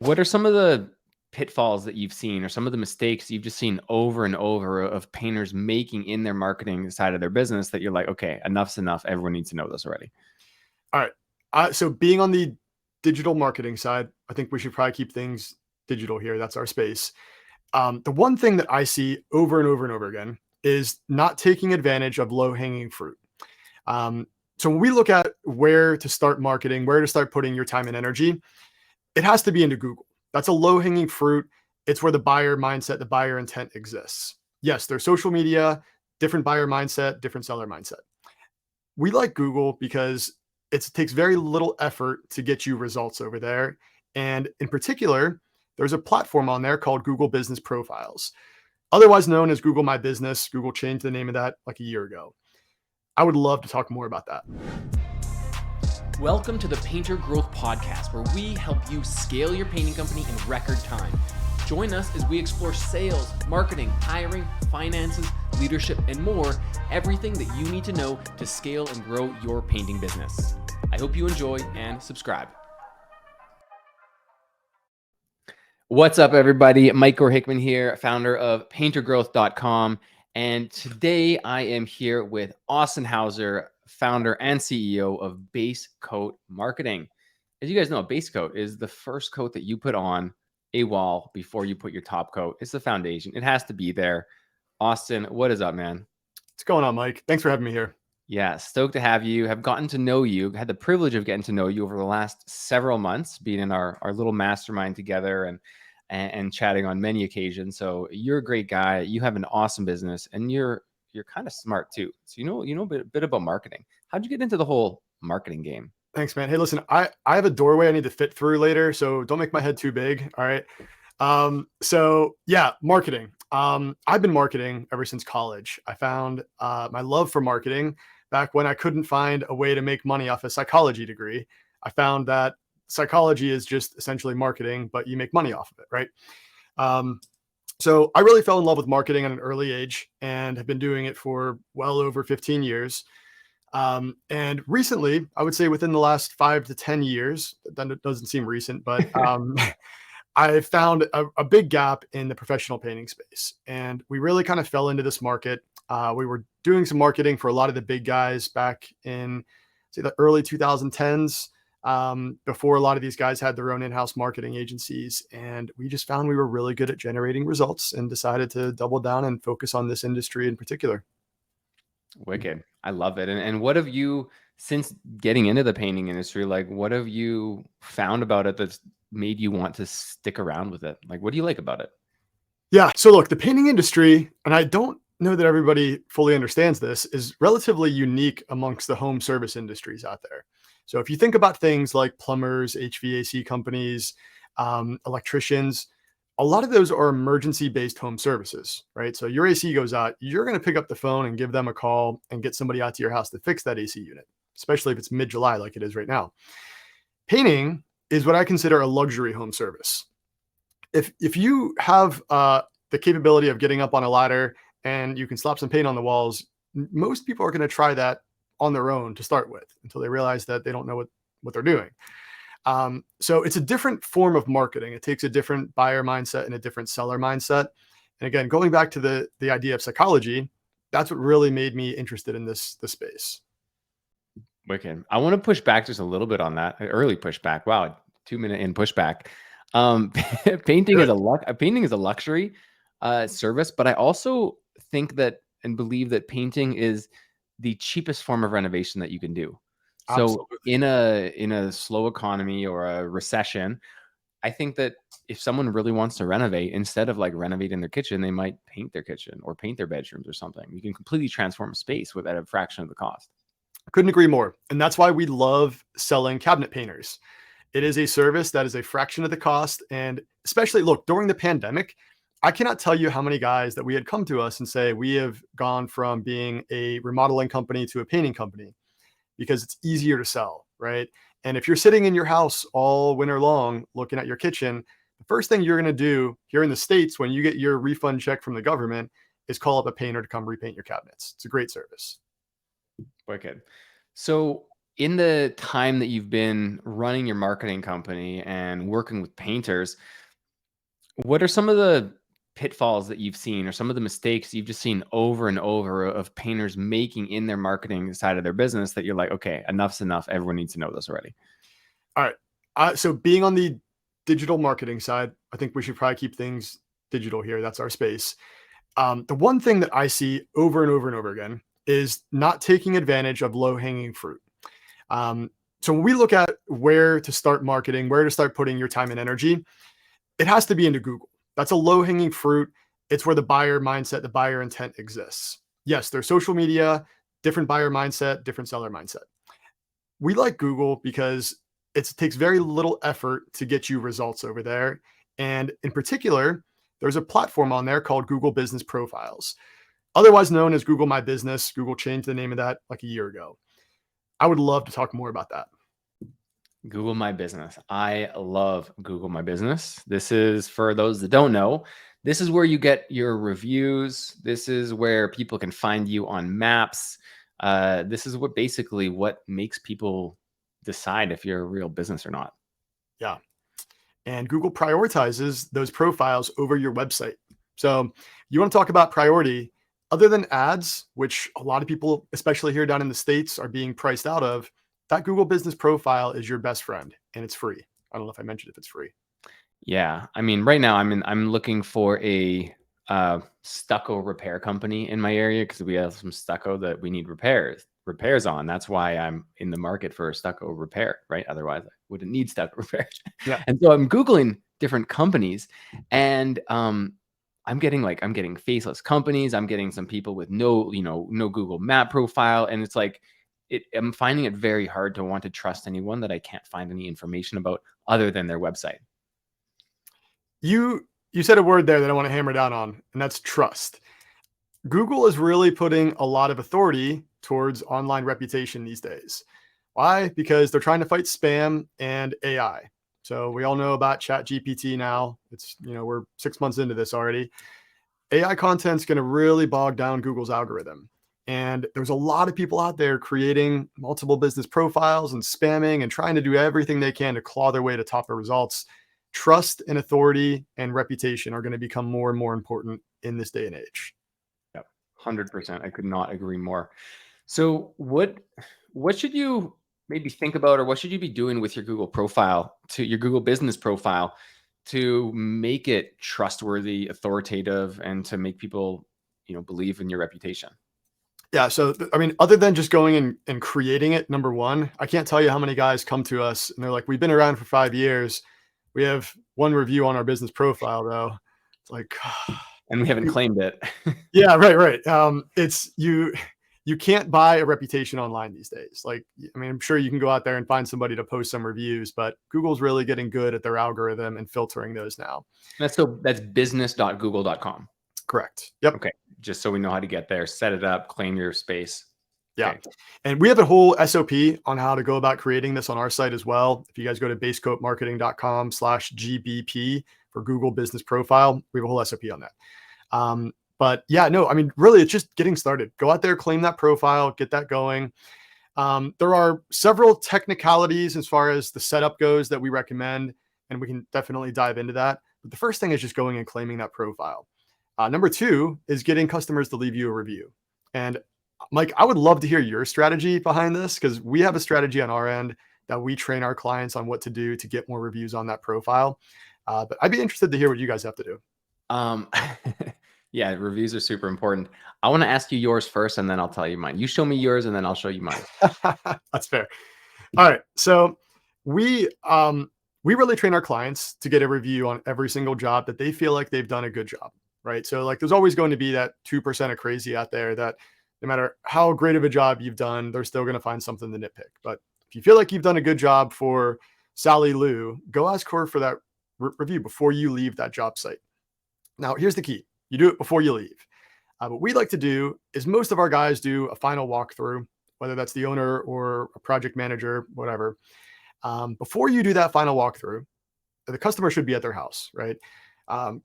What are some of the pitfalls that you've seen or some of the mistakes you've just seen over and over of painters making in their marketing side of their business that you're like, okay, enough's enough. Everyone needs to know this already. All right. So being on the digital marketing side, I think we should probably keep things digital here. That's our space. The one thing that I see over and over and over again is not taking advantage of low hanging fruit. Um, so when we look at where to start marketing, where to start putting your time and energy, it has to be into Google. That's a low hanging fruit. It's where the buyer mindset, the buyer intent exists. Yes, there's social media, different buyer mindset, different seller mindset. We like Google because it takes very little effort to get you results over there. And in particular, there's a platform on there called Google Business Profiles, otherwise known as Google My Business. Google changed the name of that like a year ago. I would love to talk more about that. Welcome to the Painter Growth Podcast, where we help you scale your painting company in record time. Join us as we explore sales, marketing, hiring, finances, leadership, and more, everything that you need to know to scale and grow your painting business. I hope you enjoy and subscribe. What's up, everybody? Mike Hickman here, founder of paintergrowth.com. And today I am here with Austin Hauser, founder and CEO of Basecoat Marketing. As you guys know, Basecoat is the first coat that you put on a wall before you put your top coat. It's the foundation. It has to be there. Austin, what is up, man? What's going on, Mike? Thanks for having me here. Yeah, stoked to have you. Have gotten to know you, had the privilege of getting to know you over the last several months, being in our little mastermind together and chatting on many occasions. So you're a great guy. You have an awesome business, and you're kind of smart too. So you know a bit about marketing. How'd you get into the whole marketing game? Thanks, man. Hey, listen, I have a doorway I need to fit through later, so don't make my head too big. All right. So yeah, marketing. I've been marketing ever since college. I found my love for marketing back when I couldn't find a way to make money off a psychology degree. I found that psychology is just essentially marketing, but you make money off of it, right? So I really fell in love with marketing at an early age and have been doing it for well over 15 years. And recently, I would say within the last 5 to 10 years, that doesn't seem recent, but I found a big gap in the professional painting space. And we really kind of fell into this market. We were doing some marketing for a lot of the big guys back in, say, the early 2010s, before a lot of these guys had their own in-house marketing agencies. And we just found we were really good at generating results and decided to double down and focus on this industry in particular. Wicked. I love it. And what have you, since getting into the painting industry, like what have you found about it that's made you want to stick around with it? Like, what do you like about it? Yeah. So look, the painting industry, and I don't know that everybody fully understands this, is relatively unique amongst the home service industries out there. So if you think about things like plumbers, HVAC companies, electricians, a lot of those are emergency based home services, right? So your AC goes out, you're going to pick up the phone and give them a call and get somebody out to your house to fix that AC unit, especially if it's mid July like it is right now. Painting is what I consider a luxury home service. If you have the capability of getting up on a ladder and you can slap some paint on the walls, most people are going to try that on their own to start with until they realize that they don't know what they're doing. So it's a different form of marketing. It takes a different buyer mindset and a different seller mindset. And again, going back to the idea of psychology, that's what really made me interested in this space. Wicked. I want to push back just a little bit on that. Early pushback. Wow, 2 minute in pushback. Painting Good. is a luxury service, but I also think that and believe that painting is the cheapest form of renovation that you can do. So Absolutely. in a slow economy or a recession, I think that if someone really wants to renovate, instead of like renovating their kitchen, they might paint their kitchen or paint their bedrooms or something. You can completely transform a space at a fraction of the cost. Couldn't agree more. And that's why we love selling cabinet painters. It is a service that is a fraction of the cost. And especially, look, during the pandemic, I cannot tell you how many guys that we had come to us and say, we have gone from being a remodeling company to a painting company because it's easier to sell, right? And if you're sitting in your house all winter long looking at your kitchen, the first thing you're going to do here in the States when you get your refund check from the government is call up a painter to come repaint your cabinets. It's a great service. Wicked. So In the time that you've been running your marketing company and working with painters, what are some of the pitfalls that you've seen or some of the mistakes you've just seen over and over of painters making in their marketing side of their business that you're like, okay, enough's enough. Everyone needs to know this already. All right. So being on the digital marketing side, I think we should probably keep things digital here. That's our space. The one thing that I see over and over and over again is not taking advantage of low hanging fruit. Um, so when we look at where to start marketing, where to start putting your time and energy, it has to be into Google. That's a low hanging fruit. It's where the buyer mindset, the buyer intent exists. Yes, there's social media, different buyer mindset, different seller mindset. We like Google because it takes very little effort to get you results over there. And in particular, there's a platform on there called Google Business Profiles, otherwise known as Google My Business. Google changed the name of that like a year ago. I would love to talk more about that. Google My Business. I love Google My Business. This is for those that don't know. This is where you get your reviews. This is where people can find you on maps. This is what makes people decide if you're a real business or not. Yeah. And Google prioritizes those profiles over your website. So you want to talk about priority other than ads, which a lot of people, especially here down in the States, are being priced out of. That Google business profile is your best friend and it's free. I don't know if I mentioned if it's free. Yeah, I mean, right now I'm looking for a stucco repair company in my area because we have some stucco that we need repairs on. That's why I'm in the market for a stucco repair, right? Otherwise, I wouldn't need stucco repair. Yeah. And so I'm googling different companies, and I'm getting faceless companies. I'm getting some people with no Google Map profile, and it's like I'm finding it very hard to want to trust anyone that I can't find any information about other than their website. You said a word there that I want to hammer down on, and that's trust. Google is really putting a lot of authority towards online reputation these days. Why? Because they're trying to fight spam and AI. So we all know about Chat GPT now. We're 6 months into this already. AI content's going to really bog down Google's algorithm. And there's a lot of people out there creating multiple business profiles and spamming and trying to do everything they can to claw their way to top of results. Trust and authority and reputation are going to become more and more important in this day and age. Yep, 100%. I could not agree more. So what should you maybe think about, or what should you be doing with your Google business profile to make it trustworthy, authoritative, and to make people, believe in your reputation? Yeah. So, I mean, other than just going and creating it, number one, I can't tell you how many guys come to us and they're like, we've been around for 5 years. We have one review on our business profile, though. It's like, And we haven't claimed it. yeah, right. It's you can't buy a reputation online these days. Like, I mean, I'm sure you can go out there and find somebody to post some reviews, but Google's really getting good at their algorithm and filtering those now. That's business.google.com. Correct. Yep. Okay. Just so we know how to get there, set it up, claim your space. Yeah. Okay. And we have a whole SOP on how to go about creating this on our site as well. If you guys go to basecoatmarketing.com/GBP for Google Business Profile, we have a whole SOP on that. But yeah, no, I mean, really, it's just getting started. Go out there, claim that profile, get that going. There are several technicalities as far as the setup goes that we recommend, and we can definitely dive into that. But the first thing is just going and claiming that profile. Number two is getting customers to leave you a review. And Mike, I would love to hear your strategy behind this because we have a strategy on our end that we train our clients on what to do to get more reviews on that profile. But I'd be interested to hear what you guys have to do. Yeah, reviews are super important. I want to ask you yours first, and then I'll tell you mine. You show me yours, and then I'll show you mine. That's fair. All right. So we really train our clients to get a review on every single job that they feel like they've done a good job. Right. So like there's always going to be that 2% of crazy out there that no matter how great of a job you've done, they're still going to find something to nitpick. But if you feel like you've done a good job for Sally Lou, go ask her for that review before you leave that job site. Now, here's the key. You do it before you leave. What we'd like to do is most of our guys do a final walkthrough, whether that's the owner or a project manager, whatever. Before you do that final walkthrough, the customer should be at their house, right?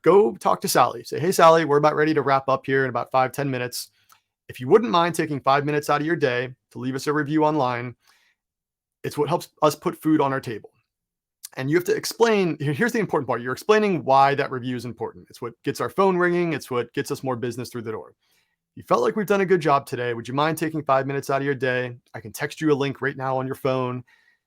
Go talk to Sally. Say, hey, Sally, we're about ready to wrap up here in about 5-10 minutes. If you wouldn't mind taking 5 minutes out of your day to leave us a review online, It's what helps us put food on our table. And you have to explain. Here's the important part. You're explaining why that review is important. It's what gets our phone ringing. It's what gets us more business through the door. You felt like we've done a good job today. Would you mind taking 5 minutes out of your day? I can text you a link right now on your phone.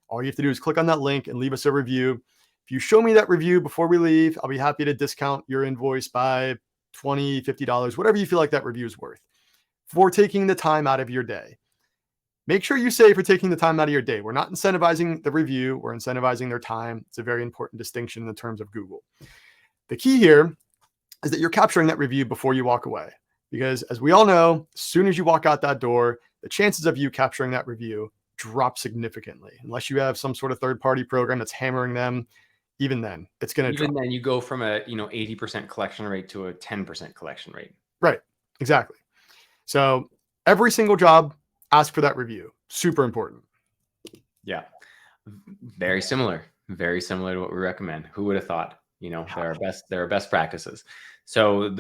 All you have to do is click on that link and leave us a review. If you show me that review before we leave, I'll be happy to discount your invoice by $20, $50, whatever you feel like that review is worth for taking the time out of your day. Make sure you say for taking the time out of your day. We're not incentivizing the review. We're incentivizing their time. It's a very important distinction in the terms of Google. The key here is that you're capturing that review before you walk away. Because as we all know, as soon as you walk out that door, the chances of you capturing that review drop significantly. Unless you have some sort of third-party program that's hammering them, even then, it's going to drop. Even then, you go from a 80% collection rate to a 10% collection rate. Right, exactly. So every single job, ask for that review. Super important. Yeah, very similar to what we recommend. Who would have thought? There are best practices. So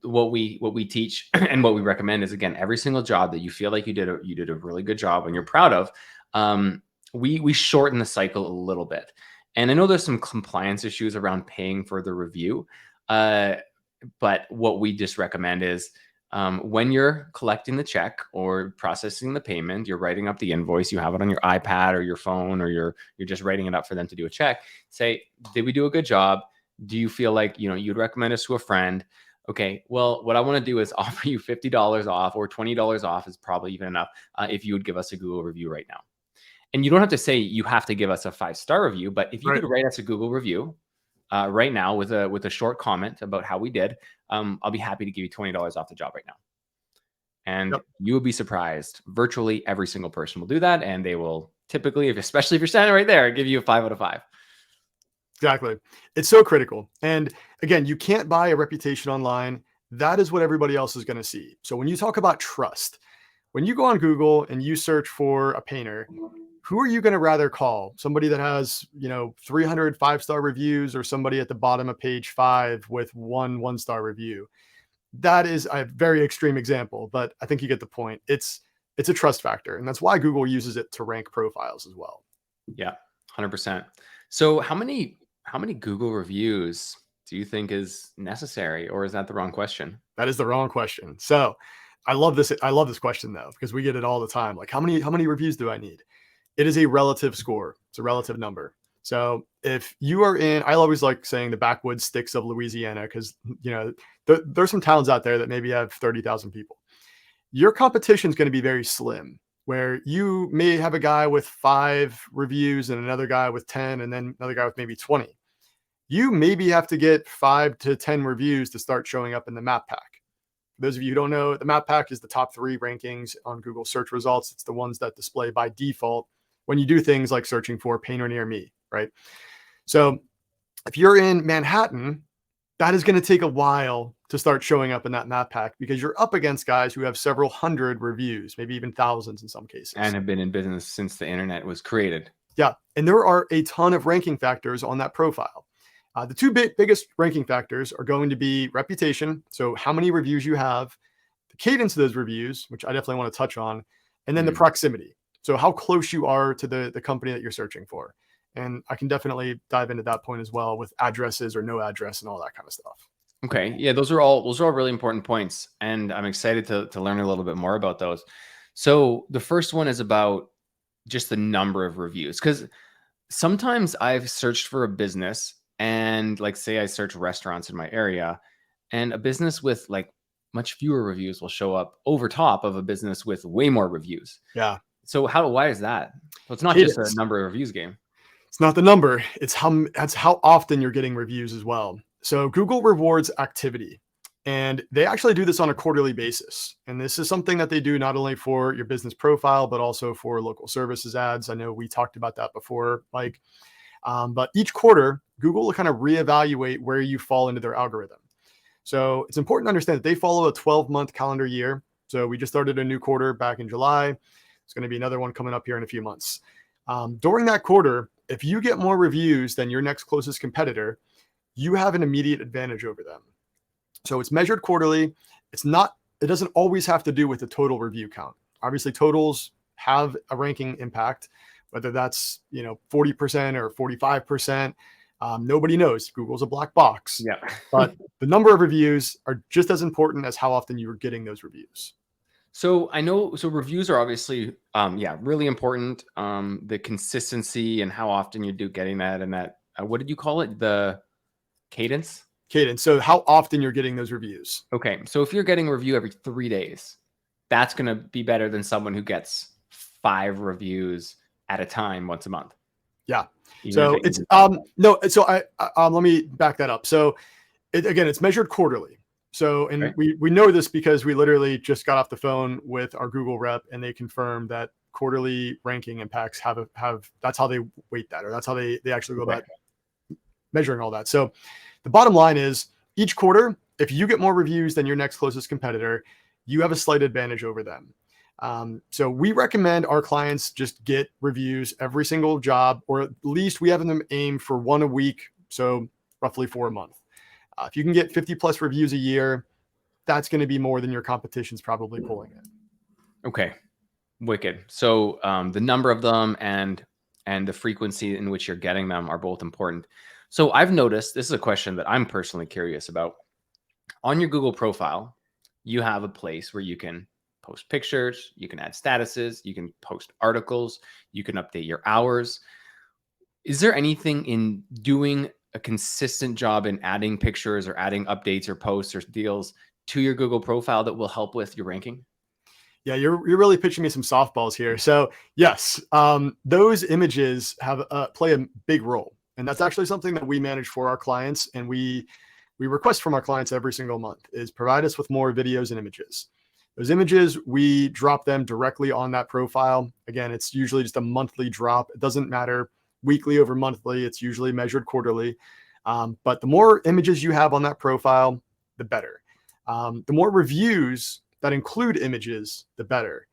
what we teach and what we recommend is, again, every single job that you feel like you did a really good job and you're proud of, we shorten the cycle a little bit. And I know there's some compliance issues around paying for the review, but what we just recommend is when you're collecting the check or processing the payment, you're writing up the invoice, you have it on your iPad or your phone, or you're just writing it up for them to do a check. Say, did we do a good job? Do you feel like, you'd recommend us to a friend? Okay, well, what I want to do is offer you $50 off, or $20 off is probably even enough if you would give us a Google review right now. And you don't have to say you have to give us a 5-star review, but if you could write us a Google review right now with a short comment about how we did, I'll be happy to give you $20 off the job right now. And you will be surprised. Virtually every single person will do that, and they will typically, especially if you're standing right there, give you a 5 out of 5. Exactly. It's so critical. And again, you can't buy a reputation online. That is what everybody else is going to see. So when you talk about trust, when you go on Google and you search for a painter, who are you going to rather call? Somebody that has, 300 5-star reviews, or somebody at the bottom of page 5 with one star review? That is a very extreme example, but I think you get the point. It's a trust factor, and that's why Google uses it to rank profiles as well. Yeah, 100%. So how many Google reviews do you think is necessary, or is that the wrong question? That is the wrong question. So I love this question though, because we get it all the time. Like, how many reviews do I need? It is a relative score. It's a relative number. So if you are in, I always like saying the backwoods sticks of Louisiana, because there's some towns out there that maybe have 30,000 people. Your competition is going to be very slim, where you may have a guy with 5 reviews and another guy with 10, and then another guy with maybe 20. You maybe have to get 5 to 10 reviews to start showing up in the map pack. For those of you who don't know, the map pack is the top 3 rankings on Google search results. It's the ones that display by default when you do things like searching for painter near me, right? So if you're in Manhattan, that is going to take a while to start showing up in that map pack, because you're up against guys who have several hundred reviews, maybe even thousands in some cases. And have been in business since the internet was created. Yeah. And there are a ton of ranking factors on that profile. The 2 biggest ranking factors are going to be reputation. So how many reviews you have, the cadence of those reviews, which I definitely want to touch on, and then the proximity. So how close you are to the company that you're searching for. And I can definitely dive into that point as well, with addresses or no address and all that kind of stuff. Okay. Yeah, those are all really important points, and I'm excited to learn a little bit more about those. So the first one is about just the number of reviews, because sometimes I've searched for a business, and like, say I search restaurants in my area, and a business with like much fewer reviews will show up over top of a business with way more reviews. Yeah. So why is that? So it's not just a number of reviews game. It's not the number. That's how often you're getting reviews as well. So Google rewards activity, and they actually do this on a quarterly basis. And this is something that they do not only for your business profile, but also for local services ads. I know we talked about that before, Mike. But each quarter, Google will kind of reevaluate where you fall into their algorithm. So it's important to understand that they follow a 12-month calendar year. So we just started a new quarter back in July. It's going to be another one coming up here in a few months. During that quarter, if you get more reviews than your next closest competitor, you have an immediate advantage over them. So it's measured quarterly. It doesn't always have to do with the total review count. Obviously, totals have a ranking impact, whether that's 40% or 45%. Nobody knows. Google's a black box. Yeah. But the number of reviews are just as important as how often you are getting those reviews. So I know, so reviews are obviously, yeah, really important. The consistency and how often you do getting that, and that, what did you call it? The cadence? Cadence. So how often you're getting those reviews. Okay. So if you're getting a review every 3 days, that's going to be better than someone who gets 5 reviews at a time once a month. Yeah. Even if So they it's, can no, so let me back that up. So again, it's measured quarterly. So, and Okay. we know this because we literally just got off the phone with our Google rep, and they confirmed that quarterly ranking impacts have that's how they weight that, or that's how they actually go Okay. about measuring all that. So the bottom line is, each quarter, if you get more reviews than your next closest competitor, you have a slight advantage over them. So we recommend our clients just get reviews every single job, or at least we have them aim for 1 a week. So roughly 4 a month. If you can get 50 plus reviews a year, that's going to be more than your competition's probably pulling it. Okay. Wicked. So the number of them and the frequency in which you're getting them are both important. So I've noticed, this is a question that I'm personally curious about. On your Google profile, you have a place where you can post pictures, you can add statuses, you can post articles, you can update your hours. Is there anything in doing a consistent job in adding pictures or adding updates or posts or deals to your Google profile that will help with your ranking? Yeah, you're really pitching me some softballs here. So yes, those images have play a big role, and that's actually something that we manage for our clients, and we request from our clients every single month is provide us with more videos and images. Those images, we drop them directly on that profile. Again, it's usually just a monthly drop. It doesn't matter weekly over monthly. It's usually measured quarterly. But the more images you have on that profile, the better. The more reviews that include images, the better.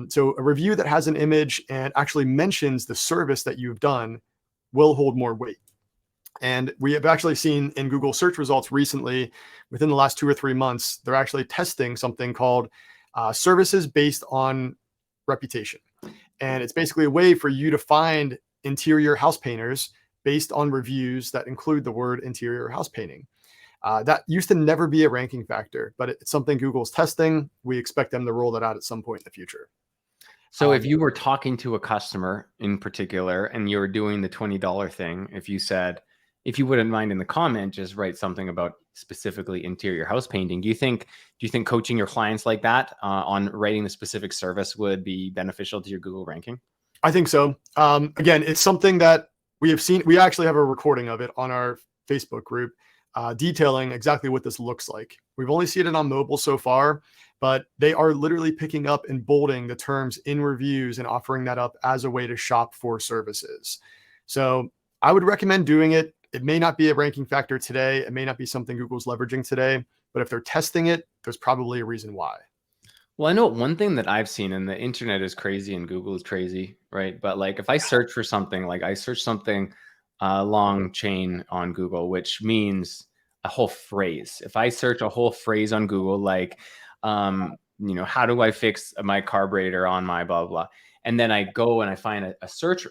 So a review that has an image and actually mentions the service that you've done will hold more weight. And we have actually seen in Google search results recently, within the last 2 or 3 months, they're actually testing something called services based on reputation. And it's basically a way for you to find interior house painters based on reviews that include the word interior house painting. That used to never be a ranking factor, but it's something Google's testing. We expect them to roll that out at some point in the future. So if you were talking to a customer in particular and you were doing the $20 thing, if you said, if you wouldn't mind in the comment, just write something about specifically interior house painting. Do you think coaching your clients like that on writing the specific service would be beneficial to your Google ranking? I think so. Again, it's something that we have seen. We actually have a recording of it on our Facebook group detailing exactly what this looks like. We've only seen it on mobile so far, but they are literally picking up and bolding the terms in reviews and offering that up as a way to shop for services. So I would recommend doing it. It may not be a ranking factor today. It may not be something Google's leveraging today, but if they're testing it, there's probably a reason why. Well, I know one thing that I've seen, and the internet is crazy and Google is crazy, right? But like if I search for something, like I search something long chain on Google, which means a whole phrase. If I search a whole phrase on Google, like, how do I fix my carburetor on my blah, blah, blah. And then I go and I find a search,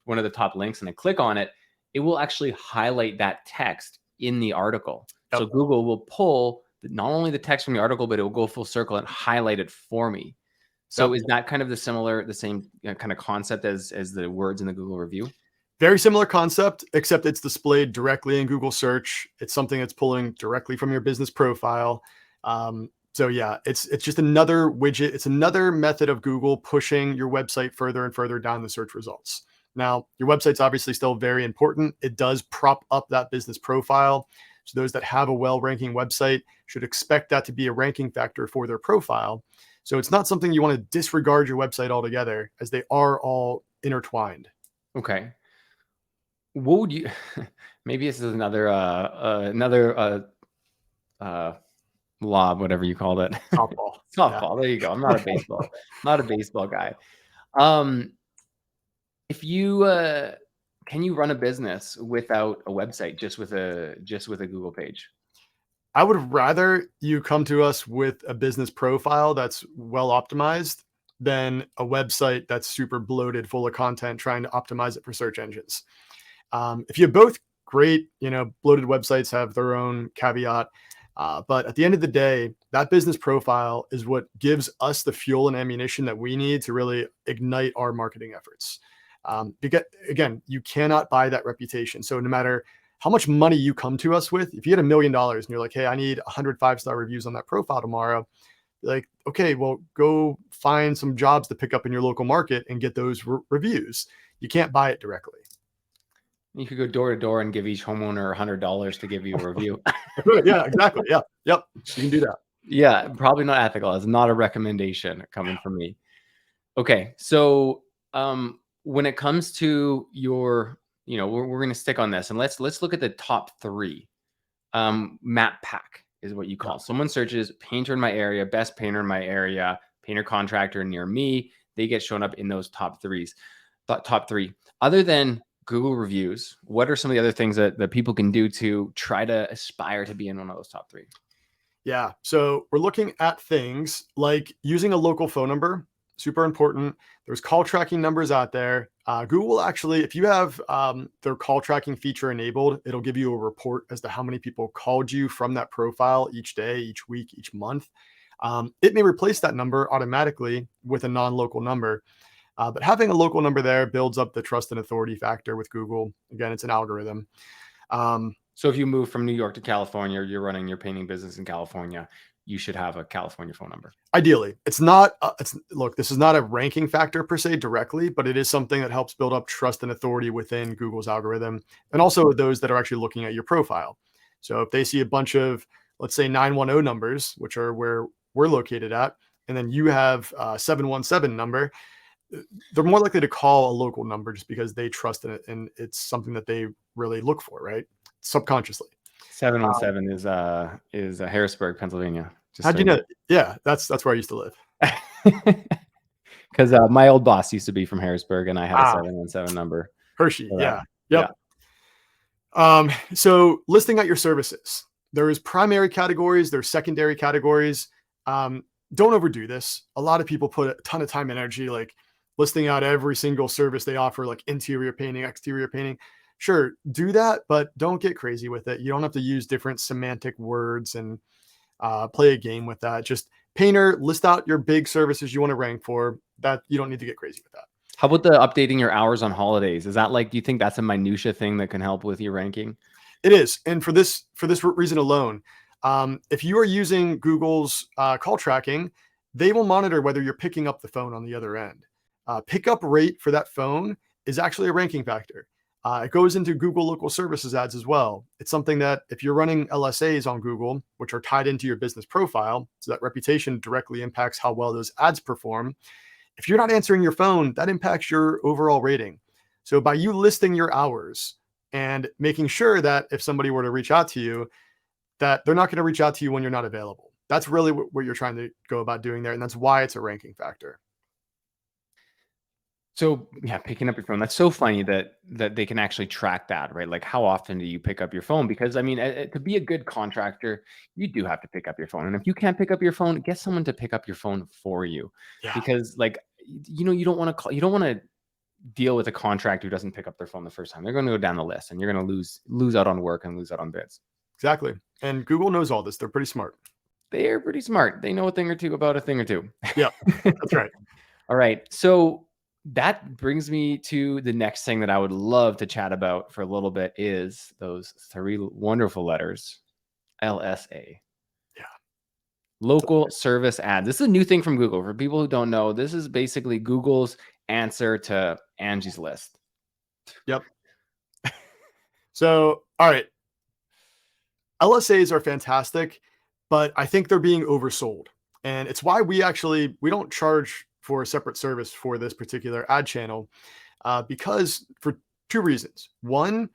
one of the top links, and I click on it, it will actually highlight that text in the article. Yep. So Google will pull not only the text from the article, but it will go full circle and highlight it for me. So is that kind of the same kind of concept as the words in the Google review? Very similar concept, except it's displayed directly in Google search. It's something that's pulling directly from your business profile. So yeah, it's just another widget. It's another method of Google pushing your website further and further down the search results. Now, your website's obviously still very important. It does prop up that business profile. So those that have a well-ranking website should expect that to be a ranking factor for their profile. So it's not something you want to disregard your website altogether, as they are all intertwined. Okay. What would you, maybe this is another lob, whatever you called it. Softball. Softball. There you go. I'm not a baseball guy. If you, can you run a business without a website, just with a Google page? I would rather you come to us with a business profile that's well optimized than a website that's super bloated, full of content, trying to optimize it for search engines. If you have both, great. Bloated websites have their own caveat. But at the end of the day, that business profile is what gives us the fuel and ammunition that we need to really ignite our marketing efforts. Because again, you cannot buy that reputation. So no matter how much money you come to us with, if you had $1 million and you're like, hey, I need 100 5-star reviews on that profile tomorrow, like, okay, well, go find some jobs to pick up in your local market and get those reviews. You can't buy it directly. You could go door to door and give each homeowner $100 to give you a review. Yeah, exactly. Yeah. Yep. You can do that. Yeah, probably not ethical. It's not a recommendation coming from me. Okay, so when it comes to your, we're going to stick on this, and let's look at the top 3. Map pack is what you call. Someone searches painter in my area, best painter in my area, painter contractor near me. They get shown up in those top 3s. Top 3. Other than Google reviews, what are some of the other things that people can do to try to aspire to be in one of those top 3? Yeah. So we're looking at things like using a local phone number, super important. There's call tracking numbers out there. Google actually, if you have their call tracking feature enabled, it'll give you a report as to how many people called you from that profile each day, each week, each month. It may replace that number automatically with a non-local number. But having a local number there builds up the trust and authority factor with Google. Again, it's an algorithm. So if you move from New York to California, or you're running your painting business in California, you should have a California phone number. Ideally, it's not. Look, this is not a ranking factor per se directly, but it is something that helps build up trust and authority within Google's algorithm, and also those that are actually looking at your profile. So if they see a bunch of, let's say, 910 numbers, which are where we're located at, and then you have a 717 number, they're more likely to call a local number just because they trust in it, and it's something that they really look for, right? Subconsciously. 717 is Harrisburg, Pennsylvania. How'd you know? Yeah, that's where I used to live. Because my old boss used to be from Harrisburg, and I had a 717 number. Hershey, yeah. Yep. Yeah. So listing out your services. There's primary categories, there's secondary categories. Don't overdo this. A lot of people put a ton of time and energy like listing out every single service they offer, like interior painting, exterior painting. Sure, do that, but don't get crazy with it. You don't have to use different semantic words and play a game with that. Just painter, list out your big services you want to rank for. That you don't need to get crazy with that. How about the updating your hours on holidays? Is that do you think that's a minutia thing that can help with your ranking? It is. And for this reason alone, if you are using Google's call tracking, they will monitor whether you're picking up the phone on the other end. Pickup rate for that phone is actually a ranking factor. It goes into Google local services ads as well. It's something that if you're running LSAs on Google, which are tied into your business profile, so that reputation directly impacts how well those ads perform. If you're not answering your phone, that impacts your overall rating. So by you listing your hours and making sure that if somebody were to reach out to you, that they're not going to reach out to you when you're not available. That's really what you're trying to go about doing there. And that's why it's a ranking factor. So yeah, picking up your phone. That's so funny that they can actually track that, right? Like how often do you pick up your phone? Because I mean, to be a good contractor, you do have to pick up your phone. And if you can't pick up your phone, get someone to pick up your phone for you. Yeah. Because like, you don't want to call, you don't want to deal with a contractor who doesn't pick up their phone the first time. They're going to go down the list and you're going to lose out on work and lose out on bids. Exactly. And Google knows all this. They're pretty smart. They're pretty smart. They know a thing or two about a thing or two. Yeah, that's right. All right. So that brings me to the next thing that I would love to chat about for a little bit is those 3 wonderful letters, LSA. Yeah. Local service ads. This is a new thing from Google. For people who don't know, this is basically Google's answer to Angie's List. Yep. So, all right. LSAs are fantastic, but I think they're being oversold. And it's why we don't charge for a separate service for this particular ad channel because for 2 reasons. One,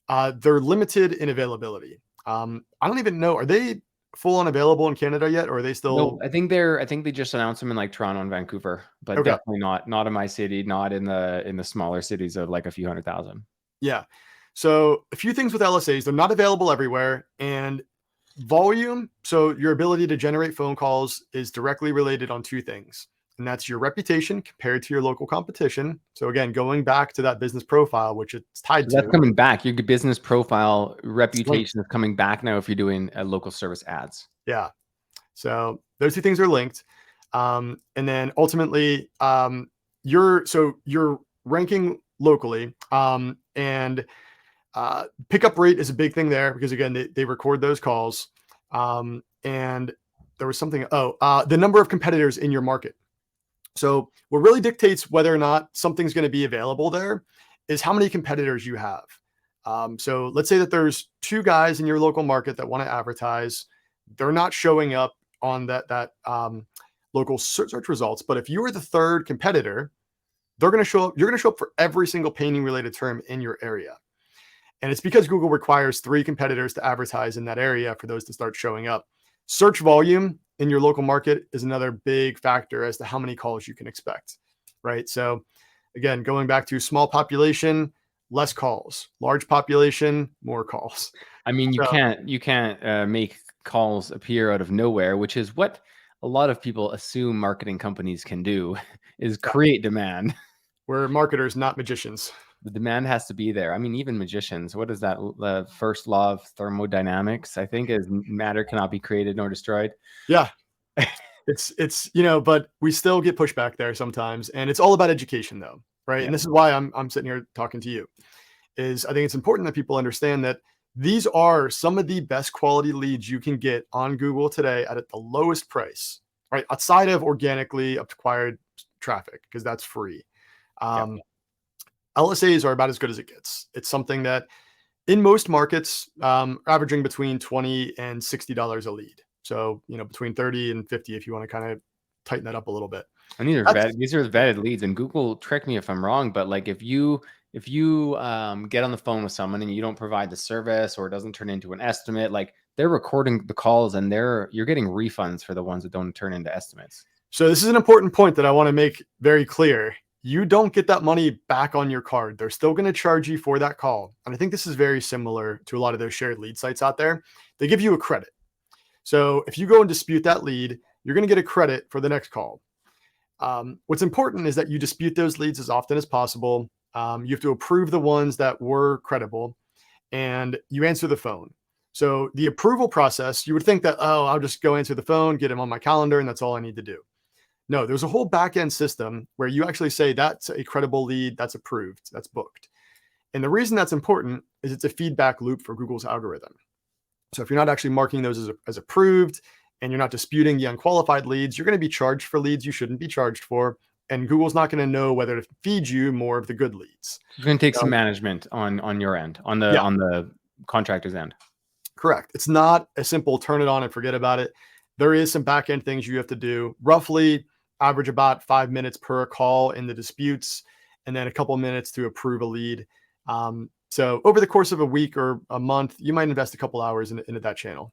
they're limited in availability. I don't even know, are they full on available in Canada yet, or are they still? No, I think they just announced them in like Toronto and Vancouver, but Okay. definitely not in my city, not in the smaller cities of like a few 100,000. Yeah. So a few things with LSAs, they're not available everywhere, and volume. So your ability to generate phone calls is directly related on 2 things. and that's your reputation compared to your local competition. So again, going back to that business profile, which it's tied So that's to, coming back. Your business profile it's linked. reputation is coming back now if you're doing local service ads. Yeah. So those two things are linked. And then ultimately, you're ranking locally, and pickup rate is a big thing there because again, they record those calls. And there was something. The number of competitors in your market. So what really dictates whether or not something's going to be available there is how many competitors you have. So let's say that there's two guys in your local market that want to advertise. They're not showing up on that local search results. But if you are the third competitor, they're going to show up. You're going to show up for every single painting related term in your area. And it's because Google requires three competitors to advertise in that area for those to start showing up. Search volume in your local market is another big factor as to how many calls you can expect, right? So again, going back to small population, less calls, large population, more calls. I mean, So you can't make calls appear out of nowhere, which is what a lot of people assume marketing companies can do, is yeah, create demand. we're marketers, not magicians. The demand has to be there. I mean, even magicians, what is that? The first law of thermodynamics, I think, is matter cannot be created nor destroyed. Yeah, it's but we still get pushback there sometimes, and it's all about education though, right? Yeah. And this is why I'm sitting here talking to you. Is I think it's important that people understand that these are some of the best quality leads you can get on Google today at the lowest price, right? Outside of organically acquired traffic, because that's free. Yeah. LSAs are about as good as it gets. It's something that in most markets, averaging between $20 and $60 a lead. So, between 30 and 50 if you want to kind of tighten that up a little bit. And these are That's vetted leads. And Google, correct me if I'm wrong, but like if you get on the phone with someone and you don't provide the service or it doesn't turn into an estimate, like they're recording the calls and you're getting refunds for the ones that don't turn into estimates. So this is an important point that I want to make very clear. You don't get that money back on your card. They're still going to charge you for that call. And I think this is very similar to a lot of those shared lead sites out there. They give you a credit. So if you go and dispute that lead, you're going to get a credit for the next call. What's important is that you dispute those leads as often as possible. You have to approve the ones that were credible, and you answer the phone. So the approval process, you would think that, oh, I'll just go answer the phone, get him on my calendar, and that's all I need to do. No, there's a whole back end system where you actually say that's a credible lead, that's approved, that's booked. And the reason that's important is it's a feedback loop for Google's algorithm. So if you're not actually marking those as approved and you're not disputing the unqualified leads, you're going to be charged for leads you shouldn't be charged for. And Google's not going to know whether to feed you more of the good leads. It's going to take some So, management on your end, yeah, on the contractor's end. correct. It's not a simple turn it on and forget about it. There is some back end things you have to do. Roughly average about 5 minutes per call in the disputes, and then a couple minutes to approve a lead. So over the course of a week or a month, you might invest a couple hours into that channel.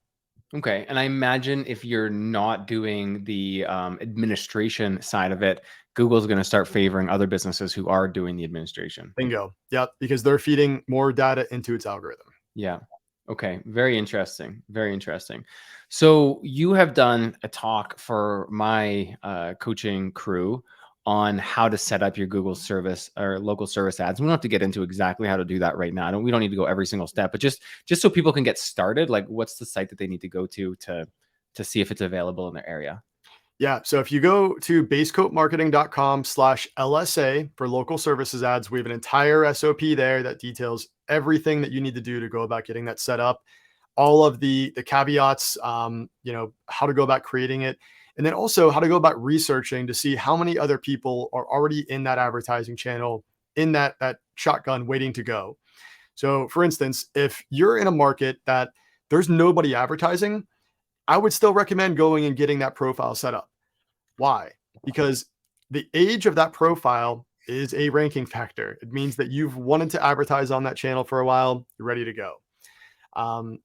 Okay. And I imagine if you're not doing the administration side of it, Google's going to start favoring other businesses who are doing the administration. Bingo. Yep. Because they're feeding more data into its algorithm. Yeah. Okay. Very interesting. Very interesting. So you have done a talk for my coaching crew on how to set up your Google service or local service ads. We don't have to get into exactly how to do that right now. We don't need to go every single step, but just so people can get started, like what's the site that they need to go to see if it's available in their area? Yeah. So if you go to basecoatmarketing.com/LSA for local services ads, we have an entire SOP there that details everything that you need to do to go about getting that set up, all of the caveats, how to go about creating it, and then also how to go about researching to see how many other people are already in that advertising channel, in that shotgun waiting to go. So for instance, if you're in a market that there's nobody advertising, I would still recommend going and getting that profile set up. Why? Because the age of that profile is a ranking factor. It means that you've wanted to advertise on that channel for a while, you're ready to go. How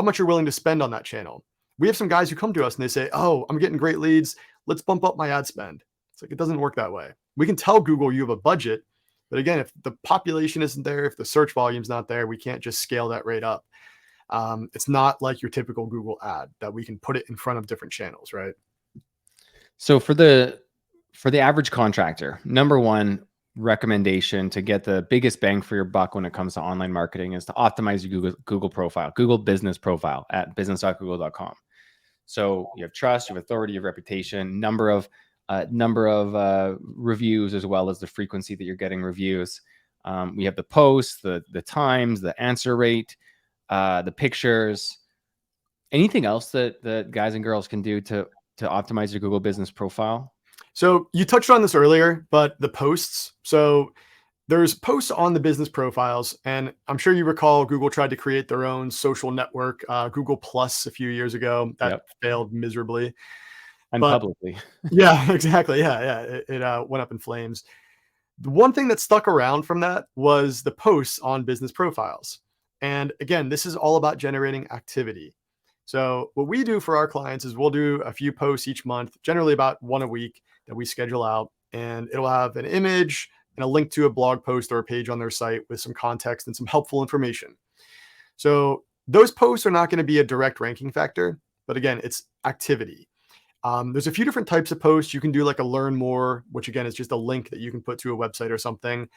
much you're willing to spend on that channel. We have some guys who come to us and they say, oh, I'm getting great leads. Let's bump up my ad spend. It's like, it doesn't work that way. We can tell Google you have a budget, but again, if the population isn't there, if the search volume's not there, we can't just scale that rate up. It's not like your typical Google ad that we can put it in front of different channels, right? So for For the average contractor, number one recommendation to get the biggest bang for your buck when it comes to online marketing is to optimize your Google profile, Google business profile at business.google.com. So you have trust, you have authority, you have reputation, number of reviews, as well as the frequency that you're getting reviews. We have the posts, the times, the answer rate, the pictures. Anything else that guys and girls can do to optimize your Google business profile? So you touched on this earlier, but the posts. So there's posts on the business profiles, and I'm sure you recall Google tried to create their own social network, Google Plus, a few years ago. That Yep, failed miserably. and But publicly. yeah, exactly. Yeah, it went up in flames. The one thing that stuck around from that was the posts on business profiles. And again, this is all about generating activity. So what we do for our clients is we'll do a few posts each month, generally about one a week that we schedule out, and it'll have an image and a link to a blog post or a page on their site with some context and some helpful information. So those posts are not going to be a direct ranking factor, but again, it's activity. There's a few different types of posts. You can do like a learn more, which again is just a link that you can put to a website or something.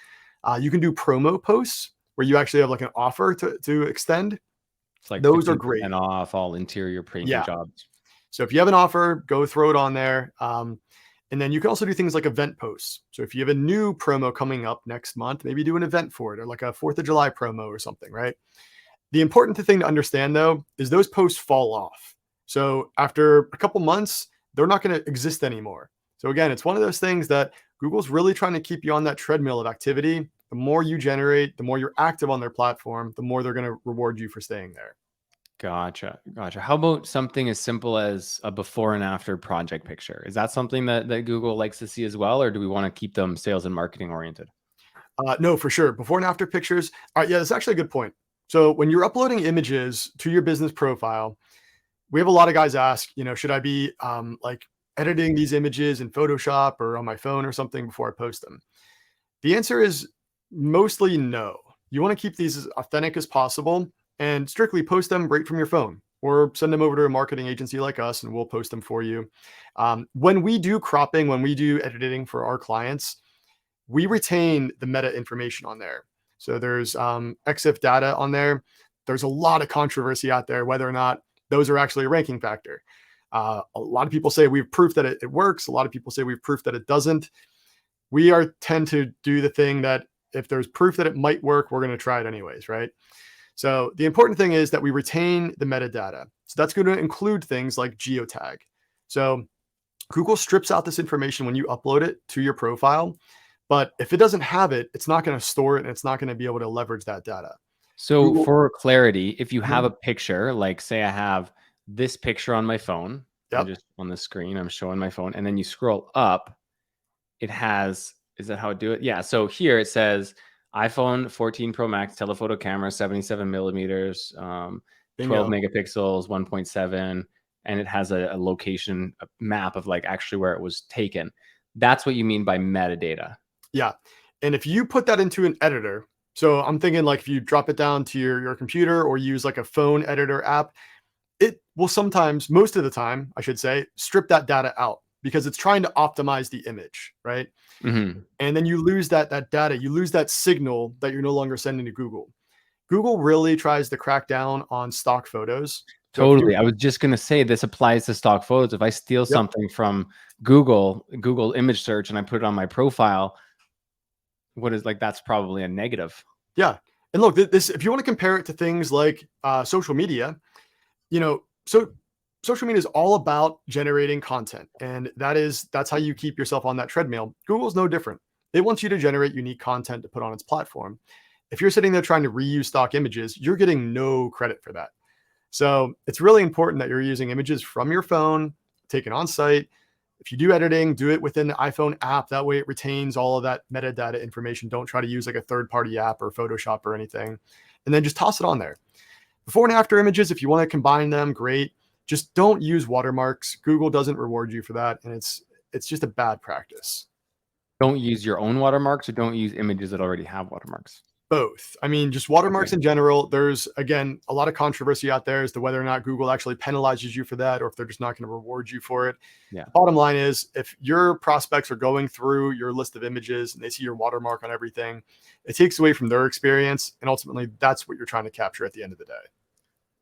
You can do promo posts where you actually have like an offer to extend. It's like Those are 15% great. off all interior painting Yeah. jobs. So if you have an offer, go throw it on there. And then you can also do things like event posts. So if you have a new promo coming up next month, maybe do an event for it, or like a 4th of July promo or something, right? The important thing to understand though is those posts fall off. So after a couple months, they're not going to exist anymore. So again, it's one of those things that Google's really trying to keep you on that treadmill of activity. The more you generate, the more you're active on their platform, the more they're going to reward you for staying there. Gotcha. Gotcha. How about something as simple as a before and after project picture? Is that something that Google likes to see as well, or do we want to keep them sales and marketing oriented? No, for sure. Before and after pictures. All right, yeah, that's actually a good point. So when you're uploading images to your business profile, we have a lot of guys ask, should I be like editing these images in Photoshop or on my phone or something before I post them? The answer is mostly no. You want to keep these as authentic as possible and strictly post them right from your phone or send them over to a marketing agency like us and we'll post them for you. When we do cropping, when we do editing for our clients, we retain the meta information on there. So there's EXIF data on there. There's a lot of controversy out there whether or not those are actually a ranking factor. A lot of people say we've proof that it works. A lot of people say we've proof that it doesn't. We tend to do the thing that if there's proof that it might work, we're going to try it anyways, right? So the important thing is that we retain the metadata. So that's going to include things like geotag. So Google strips out this information when you upload it to your profile. But if it doesn't have it, it's not going to store it and it's not going to be able to leverage that data. So Google, for clarity, if you have Mhm. a picture, like say I have this picture on my phone, I'm Yep. just on the screen, I'm showing my phone, and then you scroll up, it has, is that how it do it? Yeah. So here it says iPhone 14 Pro Max telephoto camera, 77 millimeters, 12 Bingo. megapixels, 1.7, and it has a location a map of like actually where it was taken. That's what you mean by metadata. Yeah. And if you put that into an editor, so I'm thinking like if you drop it down to your computer or use like a phone editor app, it will sometimes, most of the time, I should say, strip that data out because it's trying to optimize the image, right? Mhm. And then you lose that data, you lose that signal that you're no longer sending to Google. Google really tries to crack down on stock photos. So if you, Totally. I was just gonna say this applies to stock photos. If I steal yep, something from Google image search, and I put it on my profile, what is like that's probably a negative. yeah. And look, this if you want to compare it to things like social media, so social media is all about generating content, and that's how you keep yourself on that treadmill. Google's no different. It wants you to generate unique content to put on its platform. If you're sitting there trying to reuse stock images, you're getting no credit for that. So it's really important that you're using images from your phone, taken on site. If you do editing, do it within the iPhone app. That way it retains all of that metadata information. Don't try to use like a third party app or Photoshop or anything. And then just toss it on there. Before and after images, if you want to combine them, great. Just don't use watermarks. Google doesn't reward you for that. And it's just a bad practice. Don't use your own watermarks, or don't use images that already have watermarks. Both. I mean, just Okay. watermarks in general, there's, again, a lot of controversy out there as to whether or not Google actually penalizes you for that or if they're just not going to reward you for it. Yeah. The bottom line is if your prospects are going through your list of images and they see your watermark on everything, it takes away from their experience. And ultimately, that's what you're trying to capture at the end of the day.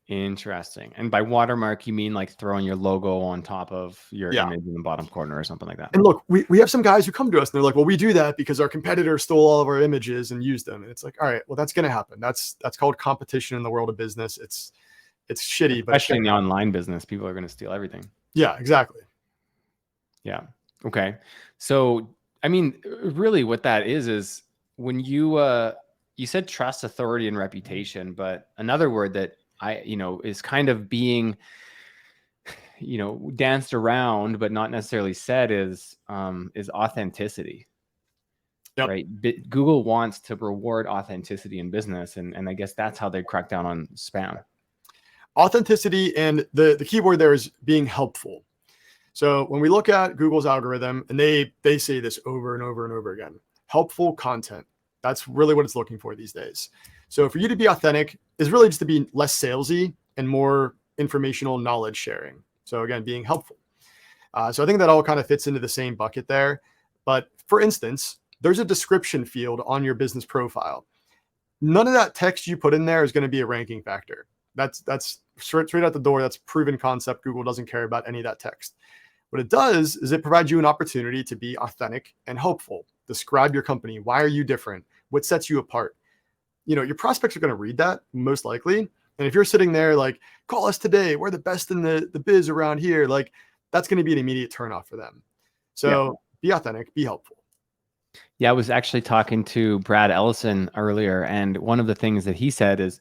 Interesting. And by watermark, you mean like throwing your logo on top of your Yeah. image in the bottom corner or something like that? And look, we have some guys who come to us and they're like, well, we do that because our competitor stole all of our images and used them. And it's like, all right, well, that's going to happen. That's called competition in the world of business. It's shitty, but it's Especially going in to the happen. online business, people are going to steal everything. Yeah, exactly. Yeah. Okay. So, I mean, really what that is when you said trust, authority, and reputation, but another word that is kind of being, danced around, but not necessarily said is authenticity, Yep. right? Google wants to reward authenticity in business. And I guess that's how they crack down on spam. Authenticity, and the key word there is being helpful. So when we look at Google's algorithm, and they say this over and over and over again, helpful content. That's really what it's looking for these days. So for you to be authentic is really just to be less salesy and more informational knowledge sharing. So again, being helpful. So I think that all kind of fits into the same bucket there. But for instance, there's a description field on your business profile. None of that text you put in there is going to be a ranking factor. That's straight out the door. That's proven concept. Google doesn't care about any of that text. What it does is it provides you an opportunity to be authentic and helpful. Describe your company. Why are you different? What sets you apart? Your prospects are going to read that most likely. And if you're sitting there like, call us today, we're the best in the biz around here, like that's going to be an immediate turnoff for them. Yeah. So be authentic, be helpful. Yeah, I was actually talking to Brad Ellison earlier, and one of the things that he said is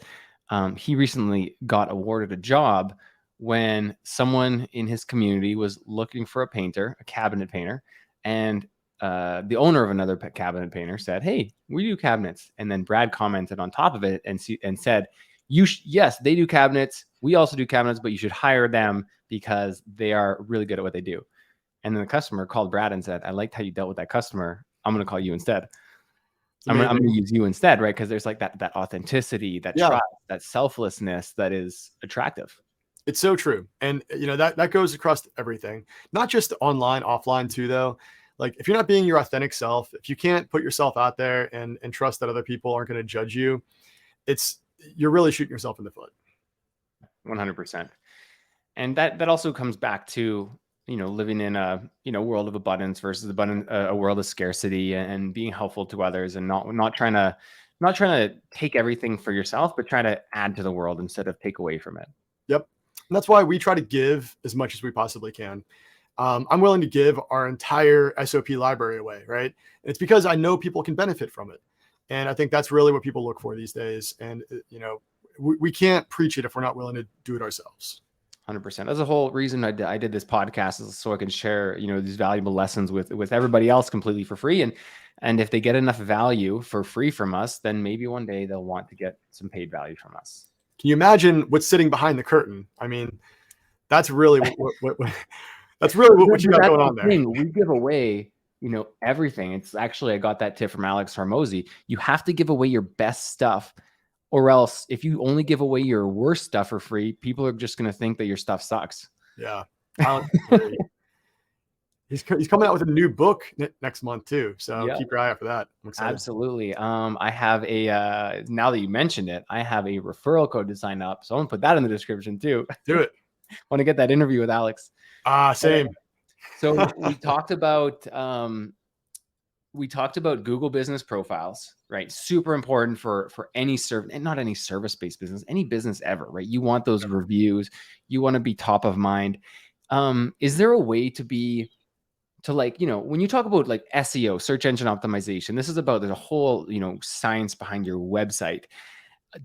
he recently got awarded a job when someone in his community was looking for a painter, a cabinet painter, and the owner of another cabinet painter said, "Hey, we do cabinets." And then Brad commented on top of it and said, yes, they do cabinets. We also do cabinets, but you should hire them because they are really good at what they do." And then the customer called Brad and said, "I liked how you dealt with that customer. I'm going to call you instead. I'm going to use you instead," right? Because there's like that authenticity, that Yeah, trust, that selflessness that is attractive. it's so true. And that goes across everything, not just online, offline too, though. Like if you're not being your authentic self, if you can't put yourself out there and trust that other people aren't going to judge you, you're really shooting yourself in the foot. 100%. And that also comes back to living in a world of abundance versus a world of scarcity, and being helpful to others, and not trying to take everything for yourself, but try to add to the world instead of take away from it. Yep. And that's why we try to give as much as we possibly can. I'm willing to give our entire SOP library away, right? And it's because I know people can benefit from it. And I think that's really what people look for these days. And, we can't preach it if we're not willing to do it ourselves. 100%. That's the whole reason I did this podcast, is so I can share, these valuable lessons with everybody else completely for free. And if they get enough value for free from us, then maybe one day they'll want to get some paid value from us. Can you imagine what's sitting behind the curtain? I mean, that's really what that's really what you But got that's going the on there. thing. We give away, everything. It's actually, I got that tip from Alex Hormozy. You have to give away your best stuff, or else if you only give away your worst stuff for free, people are just going to think that your stuff sucks. Yeah. Alex is great. He's coming out with a new book next month too. So Yeah. keep your eye out for that. I'm excited. Absolutely. I have now that you mentioned it, I have a referral code to sign up. So I'm gonna put that in the description too. Do it. Want to get that interview with Alex. Same. So we talked about Google business profiles, right? Super important for any service, and not any service-based business, any business ever, right? You want those reviews, you want to be top of mind. Is there a way when you talk about like SEO, search engine optimization, this is about the whole, science behind your website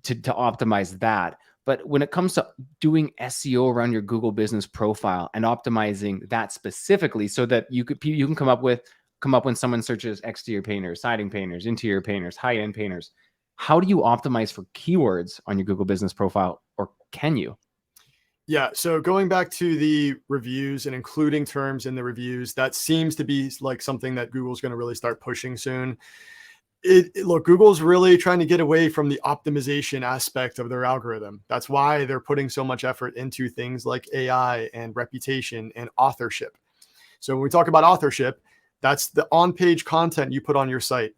to optimize that. But when it comes to doing SEO around your Google business profile and optimizing that specifically so that you can come up when someone searches exterior painters, siding painters, interior painters, high-end painters, how do you optimize for keywords on your Google business profile, or can you? Yeah. So going back to the reviews and including terms in the reviews, that seems to be like something that Google's going to really start pushing soon. Look, Google's really trying to get away from the optimization aspect of their algorithm. That's why they're putting so much effort into things like AI and reputation and authorship. So when we talk about authorship, that's the on-page content you put on your site.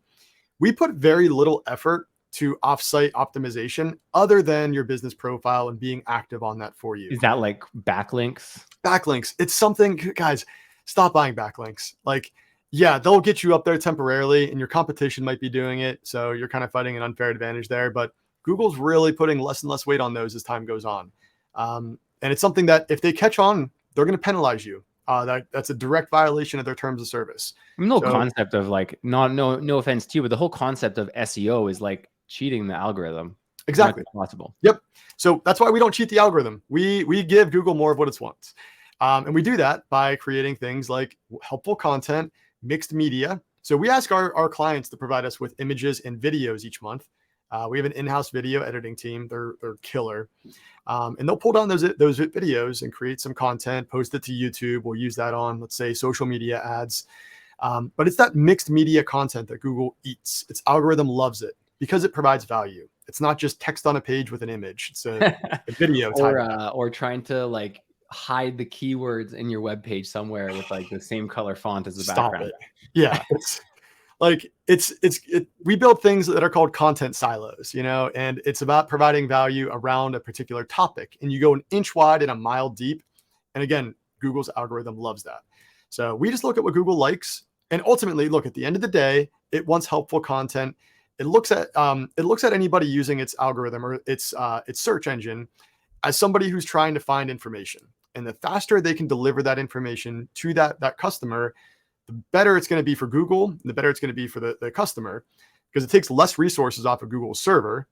We put very little effort to off-site optimization other than your business profile and being active on that for you. Is that like backlinks? Backlinks. It's something, guys, stop buying backlinks. Like, yeah, they'll get you up there temporarily and your competition might be doing it. So you're kind of fighting an unfair advantage there. But Google's really putting less and less weight on those as time goes on. And it's something that if they catch on, they're going to penalize you. That's a direct violation of their terms of service. No So concept of like, no offense to you, but the whole concept of SEO is like cheating the algorithm as much exactly. as possible. Yep. So that's why we don't cheat the algorithm. We give Google more of what it wants. And we do that by creating things like helpful content, mixed media. So we ask our clients to provide us with images and videos each month. We have an in-house video editing team. They're killer. And they'll pull down those videos and create some content, post it to YouTube. We'll use that on, let's say, social media ads. But it's that mixed media content that Google eats. Its algorithm loves it because it provides value. It's not just text on a page with an image. It's a video tied to that. Or trying to like hide the keywords in your web page somewhere with like the same color font as the Stop background. it. Yeah, we build things that are called content silos, and it's about providing value around a particular topic. And you go an inch wide and a mile deep. And again, Google's algorithm loves that. So we just look at what Google likes, and ultimately, look, at the end of the day, it wants helpful content. It looks at anybody using its algorithm or its search engine as somebody who's trying to find information. And the faster they can deliver that information to that customer, the better it's going to be for Google, and the better it's going to be for the customer, because it takes less resources off of Google's server.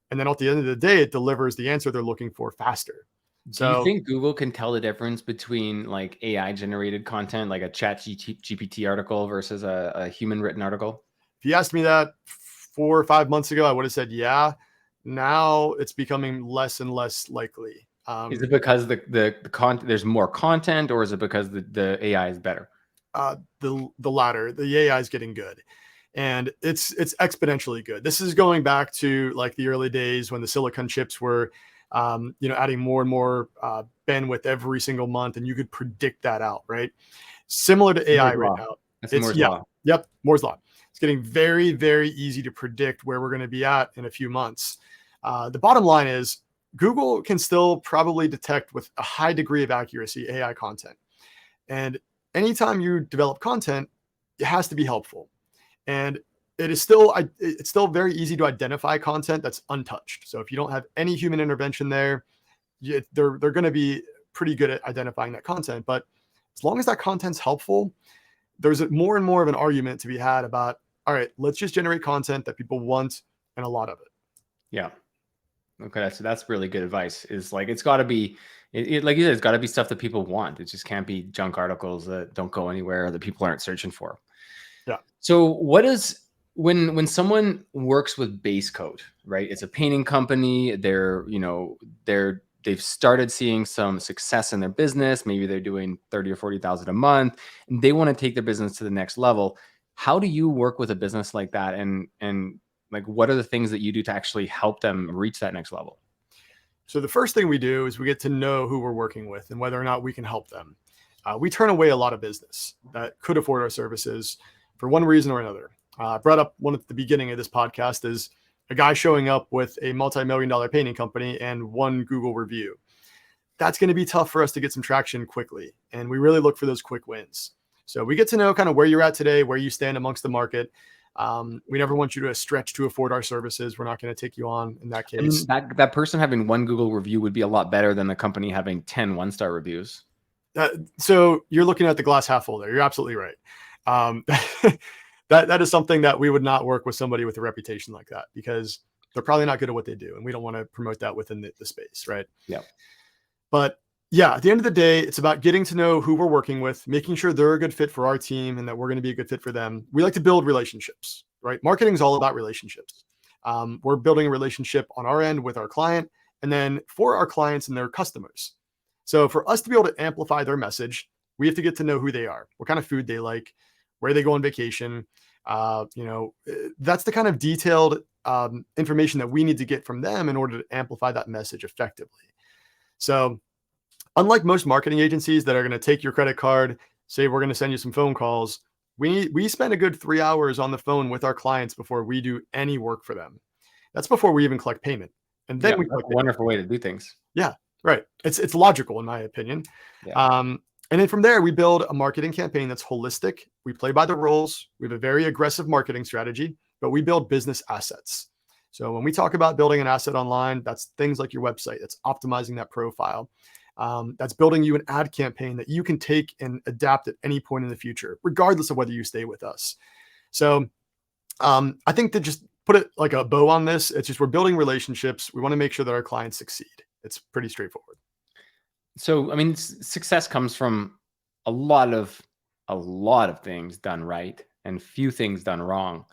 And then at the end of the day, it delivers the answer they're looking for faster. Do you think Google can tell the difference between like AI generated content, like a chat GPT article versus a human written article? If you asked me that 4 or 5 months ago, I would have said, yeah. Now it's becoming less and less likely. Is it because there's more content, or is it because the AI is better? The latter. The AI is getting good, and it's exponentially good. This is going back to like the early days when the silicon chips were, adding more and more bandwidth every single month, and you could predict that out, right? Similar to AI right now. That's Moore's law. Yep, Moore's law. It's getting very, very easy to predict where we're going to be at in a few months. The bottom line is Google can still probably detect with a high degree of accuracy AI content. And anytime you develop content, it has to be helpful. And it's still very easy to identify content that's untouched. So if you don't have any human intervention there, they're going to be pretty good at identifying that content. But as long as that content's helpful, there's more and more of an argument to be had about, all right, let's just generate content that people want, and a lot of it. Yeah. Okay, so that's really good advice. Is like it's got to be, like you said, it's got to be stuff that people want. It just can't be junk articles that don't go anywhere or that people aren't searching for. Yeah. So what is when someone works with Basecoat, right? It's a painting company. They've started seeing some success in their business. Maybe they're doing 30 or 40,000 a month, and they want to take their business to the next level. How do you work with a business like that, and like, what are the things that you do to actually help them reach that next level? So the first thing we do is we get to know who we're working with and whether or not we can help them. We turn away a lot of business that could afford our services for one reason or another. I brought up one at the beginning of this podcast is a guy showing up with a multi-million-dollar painting company and one Google review. That's going to be tough for us to get some traction quickly. And we really look for those quick wins. So we get to know kind of where you're at today, where you stand amongst the market. We never want you to stretch to afford our services. We're not going to take you on in that case. That person having one Google review would be a lot better than the company having 10 one-star reviews. So you're looking at the glass half full there. You're absolutely right. That is something that we would not work with somebody with a reputation like that, because they're probably not good at what they do. And we don't want to promote that within the space. Right. Yeah. But yeah, at the end of the day, it's about getting to know who we're working with, making sure they're a good fit for our team and that we're going to be a good fit for them. We like to build relationships, right? Marketing is all about relationships. We're building a relationship on our end with our client and then for our clients and their customers. So for us to be able to amplify their message, we have to get to know who they are, what kind of food they like, where they go on vacation, That's the kind of detailed information that we need to get from them in order to amplify that message effectively. So unlike most marketing agencies that are going to take your credit card, say we're going to send you some phone calls, we spend a good 3 hours on the phone with our clients before we do any work for them. That's before we even collect payment, and then Yeah, we that's collect a payment. wonderful way to do things. Yeah, right. It's logical in my opinion. Yeah. Um, and then from there, we build a marketing campaign that's holistic. We play by the rules. We have a very aggressive marketing strategy, but we build business assets. So when we talk about building an asset online, that's things like your website. That's optimizing that profile. That's building you an ad campaign that you can take and adapt at any point in the future, regardless of whether you stay with us. So I think to just put it like a bow on this, it's just we're building relationships. We want to make sure that our clients succeed. It's pretty straightforward. So, I mean, success comes from a lot of things done right and few things done wrong.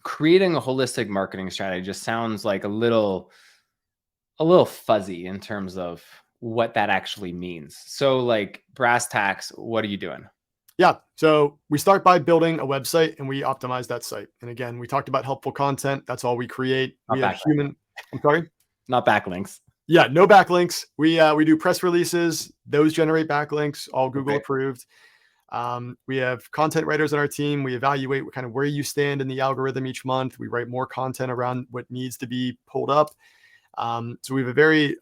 Creating a holistic marketing strategy just sounds like a little fuzzy in terms of what that actually means. So, like brass tacks, what are you doing? Yeah. So we start by building a website and we optimize that site. And again, we talked about helpful content. That's all we create. We Not have backlinks. I'm sorry. Not backlinks. Yeah, no backlinks. We do press releases. Those generate backlinks, all Google Okay. approved. We have content writers on our team. We evaluate what kind of where you stand in the algorithm each month. We write more content around what needs to be pulled up. So we have a very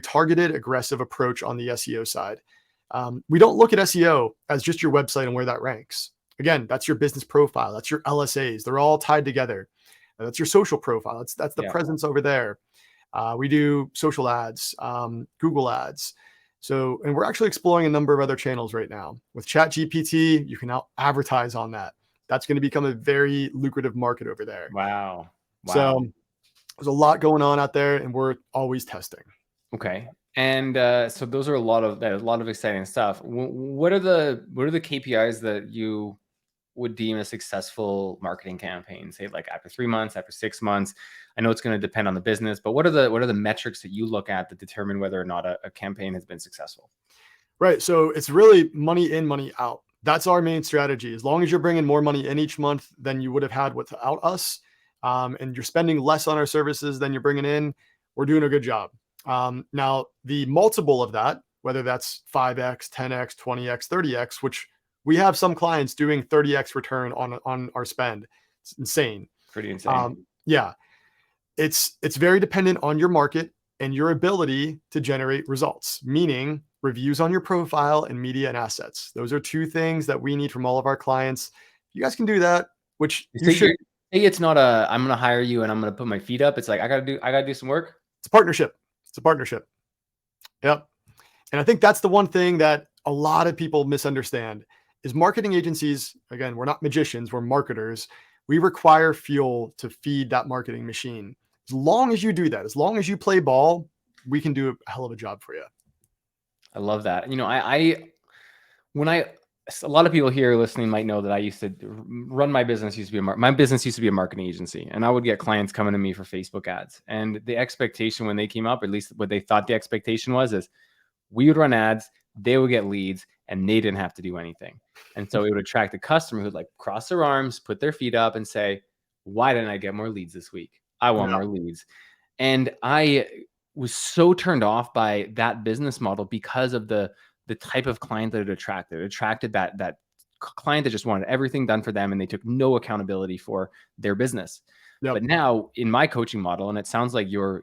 targeted, aggressive approach on the SEO side. We don't look at SEO as just your website and where that ranks. Again, that's your business profile. That's your LSAs. They're all tied together. That's your social profile. That's the Yeah. presence over there. We do social ads, Google ads. So, and we're actually exploring a number of other channels right now. With ChatGPT, you can now advertise on that. That's going to become a very lucrative market over there. Wow. Wow. So there's a lot going on out there, and we're always testing. Okay. And so those are a lot of exciting stuff. What are the KPIs that you would deem a successful marketing campaign? Say like after 3 months, after 6 months. I know it's going to depend on the business, but what are the metrics that you look at that determine whether or not a campaign has been successful? Right. So it's really money in, money out. That's our main strategy. As long as you're bringing more money in each month than you would have had without us, and you're spending less on our services than you're bringing in, we're doing a good job. Now, the multiple of that, whether that's 5x, 10x, 20x, 30x, which we have some clients doing 30x return on our spend. It's insane. Pretty insane. Yeah, it's very dependent on your market and your ability to generate results, meaning reviews on your profile and media and assets. Those are two things that we need from all of our clients. You guys can do that, which you should. It's not a I'm going to hire you and I'm going to put my feet up. It's like I got to do some work. It's a partnership. It's a partnership. Yep. And I think that's the one thing that a lot of people misunderstand is marketing agencies. Again, we're not magicians, we're marketers. We require fuel to feed that marketing machine. As long as you do that, as long as you play ball, we can do a hell of a job for you. I love that. You know, a lot of people here listening might know that I used to run my business used to be my business used to be a marketing agency, and I would get clients coming to me for Facebook ads. And the expectation when they came up, at least what they thought the expectation was, is we would run ads, they would get leads, and they didn't have to do anything. And so it would attract a customer who'd like cross their arms, put their feet up, and say, "Why didn't I get more leads this week? I want more leads." And I was so turned off by that business model because of the type of client that it attracted. It attracted that client that just wanted everything done for them and they took no accountability for their business. Yep. But now in my coaching model, and it sounds like your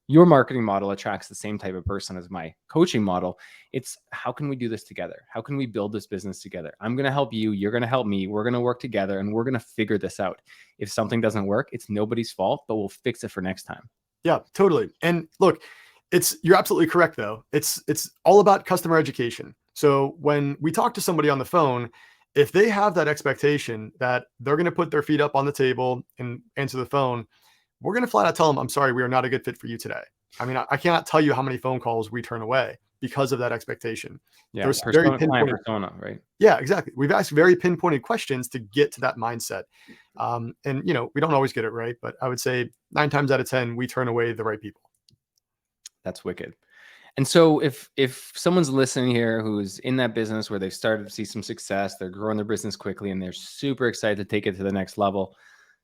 marketing model attracts the same type of person as my coaching model. It's how can we do this together? How can we build this business together? I'm going to help you. You're going to help me. We're going to work together and we're going to figure this out. If something doesn't work, it's nobody's fault, but we'll fix it for next time. Yeah, totally. And look, you're absolutely correct though. It's all about customer education. So when we talk to somebody on the phone, if they have that expectation that they're going to put their feet up on the table and answer the phone, we're going to flat out tell them, I'm sorry, we are not a good fit for you today. I mean, I cannot tell you how many phone calls we turn away because of that expectation. Yeah, There's very pinpointed persona, right? Yeah, exactly. We've asked very pinpointed questions to get to that mindset. And we don't always get it right, but I would say 9 times out of 10, we turn away the right people. That's wicked. And so if someone's listening here who's in that business where they've started to see some success, they're growing their business quickly and they're super excited to take it to the next level,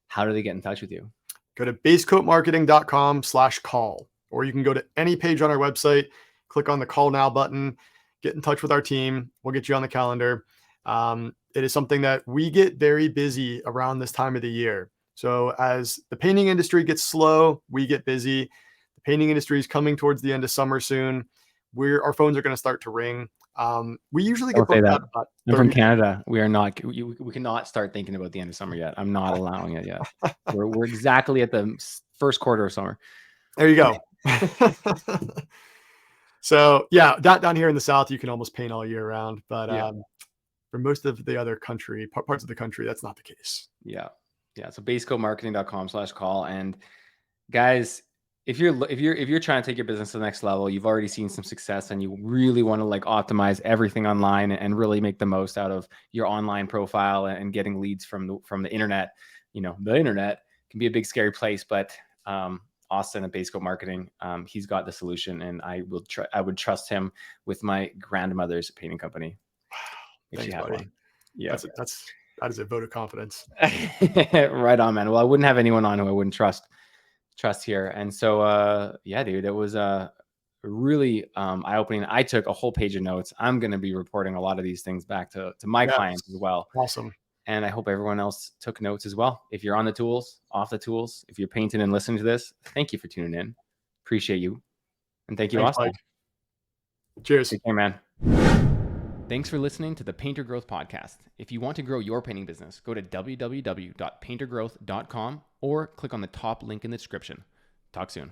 how do they get in touch with you? Go to basecoatmarketing.com/call, or you can go to any page on our website, click on the call now button, get in touch with our team. We'll get you on the calendar. It is something that we get very busy around this time of the year. So as the painting industry gets slow, we get busy. The painting industry is coming towards the end of summer soon. Our phones are going to start to ring. We usually get Don't say booked that. out about I'm from 30. Canada. We are not. We cannot start thinking about the end of summer yet. I'm not allowing it yet. We're exactly at the first quarter of summer. There you go. So yeah, down here in the South, you can almost paint all year round, but Yeah. for most of the other parts of the country, that's not the case. Yeah. Yeah. So basecoatmarketing.com/call. And guys, if you're trying to take your business to the next level, you've already seen some success and you really want to like optimize everything online and really make the most out of your online profile and getting leads from the internet. The internet can be a big scary place, but Austin at Basecoat Marketing, he's got the solution, and I would trust him with my grandmother's painting company if she Thanks, had buddy. one. Yeah. That is a vote of confidence. Right on, man. Well, I wouldn't have anyone on who I wouldn't trust here. And so yeah, dude, it was really eye-opening. I took a whole page of notes. I'm going to be reporting a lot of these things back to my clients as well. Awesome. And I hope everyone else took notes as well. If you're on the tools, off the tools, if you're painting and listening to this, thank you for tuning in. Appreciate you. And thank you, Thanks, Austin. Mike. Cheers. Take care, man. Thanks for listening to the Painter Growth Podcast. If you want to grow your painting business, go to www.paintergrowth.com or click on the top link in the description. Talk soon.